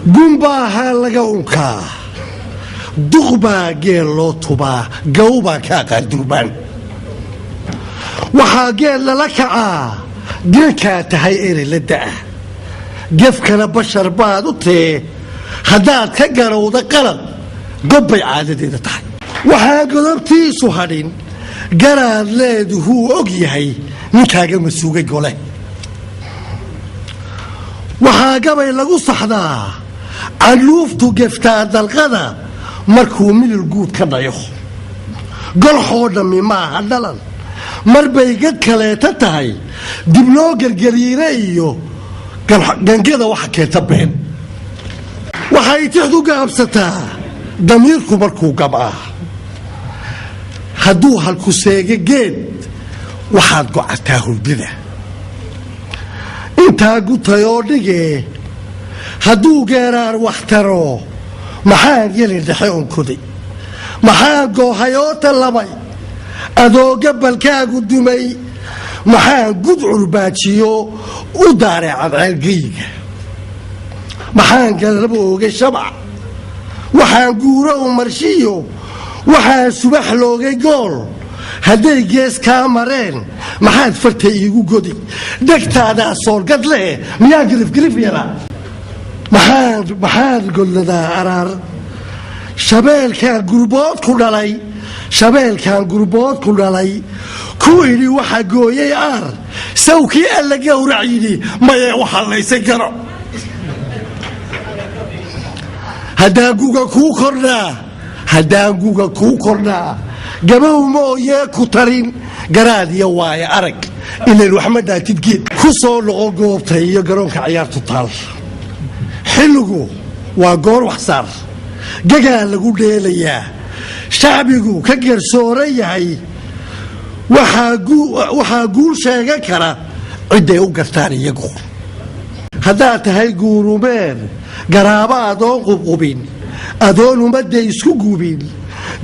قنباها لقونكا دغبا جيلو توبا قوبا كاكا دربان وحا جيل لكعا دينكا تهيئري لدعا قفكنا بشر بادوتي هداد كقرو دا قلب قبي عادتي دا تحي وحا قلبتي سوهرين قرار ليدو هو اوغيهي نكاقا مسوغي قولي وحا قبي لغو صحدا علوفتو قفتا دالغدا markuu milil guud ka dhayo golxoo dhammi maaha dhalan marbay gad kaleeta tahay dib loo gargariire iyo gangada waxa keenta been waxay tixdu gaabsataa damiirku markuu gabaa hadduu halku seega geed waxaad gocataa hulbida intaa gutayoo dhigee hadduu geeraar waxtaro maxaan yeli dhexe unkuday maxaan goohayoo tallamay adoo gabalkaagu dumay maxaan gudcur baajiyo u daaray cadceelgeyga maxaan galaba oogay shabac waxaan guuro u marshiyo waxaan subax loogay gool hadday gees kaa mareen maxaad fartay iigu godi dhegtaadaa soorgad leh miyaa girifgirif yaraa maxaad godladaa araar shabeelkaan gurbood ku dhalay ku idhi waxa gooyay aar sawkii alla gowrac yidhi mayee waxallaysan karo haddaan guga kuu kordhaa gabow mooyee ku tarin garaad iyo waaye arag ilan waxmadaatid geed ku soo noqo goobta iyo garoonka ciyaartu taal xilligu waa goor waxsaar gagaa lagu dheelayaa shacbigu ka gersooran yahay waxaa guul sheegan kara cidday u gartaan iyagu haddaad tahay guurumeer garaabo adoon qubqubin adoon ummadda isku gubin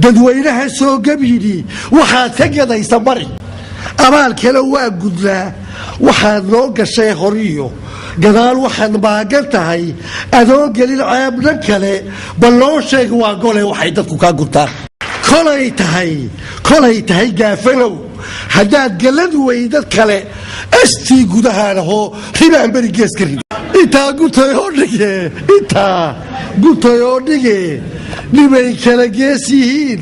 dadweynaha soo gab yidhi waxaad ka gadaysa mari abaal kale waa gudlaa waxaad noo gashay horiyo gadaal waxaad maagan tahay adoon gelin ceebna kale bal noo sheeg waa gole waxay dadku kaa gurtaan kolay tahay gaafanow haddaad gallad weydad kale astii gudahaanahoo ribaan beri geeska rid intaa gutayoo dhige dhibay kala gees yihiin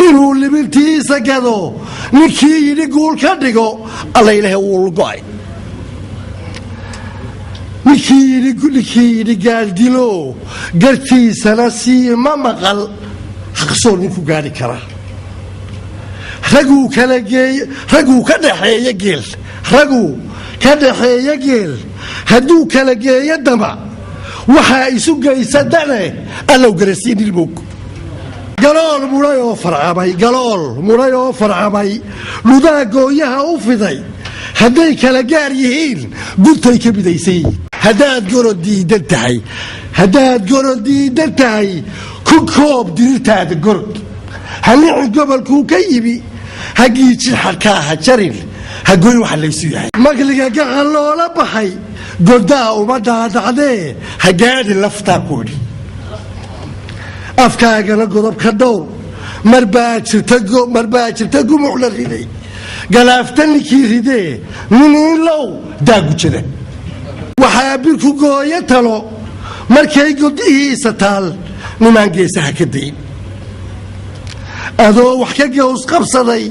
inuu libintiisa gado ninkii yidhi guul ka dhigo allaylahe wuu go'ay ninkii yidhi gaaldilo gartiisana sii ma maqal haqsoo ninku gaadhi kara raguu ka dhaxeeya geel hadduu kala geeyo dama waxaa isu geysa dane allow garasiin ilmog galool mudhay oo farcamay dhudaa gooyaha u fiday hadday kala gaar yihiin guntay ka midaysan yihiin haddaad gorod diidan tahay ku koob dirirtaada gorod hanicin gobolkuu ka yimi hagiijin xadkaa ha jarin hagoyn waxa laysu yahay maqliga gacan loola baxay godaa uma dhaadhacdee ha gaadhin laftaa ku idhi afkaagana godob ka dhowr marbaa jirta gumuc la riday galaafta ninkii ridee nin inlow daagujada waxaa birku gooyo talo markay godihiisa taal nimaan geesaha ka dayn adoo wax ka gaws qabsaday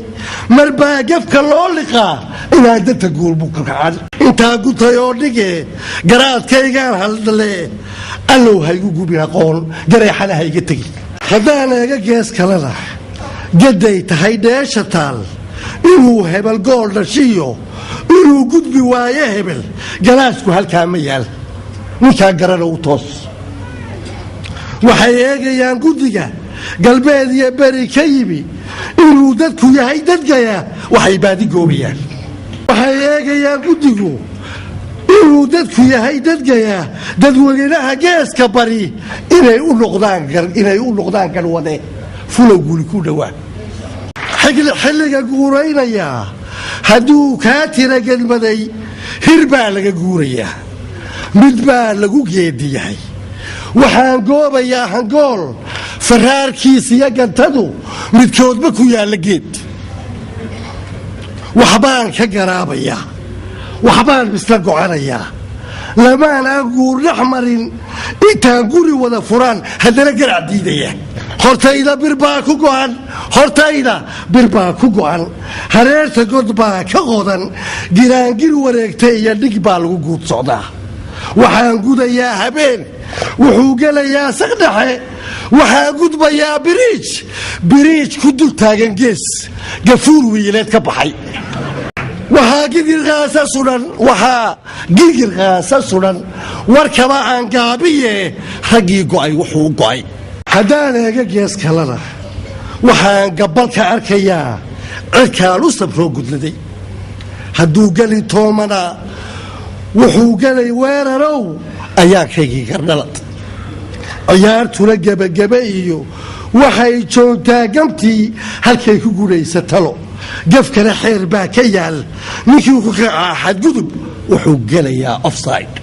marbaa gafka loo liqaa inaan danta guulbu ka kacan intaa gutayoo dhige garaadkaygaan haldale allow haygu gubin aqoon gareexana hayga tegi haddaan eega gees kalena gaday tahay dheesha taal inuu hebel gool dhashiyo inuu gudbi waayo hebel galaasku halkaa ma yaal ninkaa garana u toos waxay eegayaan guddiga galbeed iyo beri ka yimi inuu dadku yahay dadgaya waxay baadigoobayaan waxay eegayaan guddigu inuu dadku yahay dadgaya dadweynaha geeska bari inay u noqdaan garwade fulow guuli ku dhowaa xilliga guuraynayaa hadduu kaa tira gedmaday hir baa laga guurayaa mid baa lagu geediyahay waxaan goobayaa hangool faraarkiisiyo gantadu midkoodba ku yaalla geed waxbaan ka garaabayaa waxbaan isla gocanayaa lamaan aan guur dhex marin intaan guri wada furaan haddana garac diidaya hortayda bir baa ku go'an hortayda bir baa ku go'an hareerta god baa ka qodan giraangir wareegta iyo dhig baa lagu guud socdaa waxaan gudayaa habeen wuxuu gelayaa saqdhexe waxaan gudbayaa biriij ku dul taagan gees gafuur wiileed ka baxay waxaa gigirqaasa sudan warkaba aan gaabiye raggii go'ay wuxuu go'ay haddaan eega gees kalena waxaan gabalka arkayaa cirkaan u sabroo gudladay hadduu geli toomana wuxuu gelay weerarow ayaankaygii gardhalad ciyaartuna gebagebe iyo waxay joogtaa gamtii halkay ku gudhaysa talo gafkana xeer baa ka yaal ninkii ku kacaa xadgudub wuxuu gelayaa offside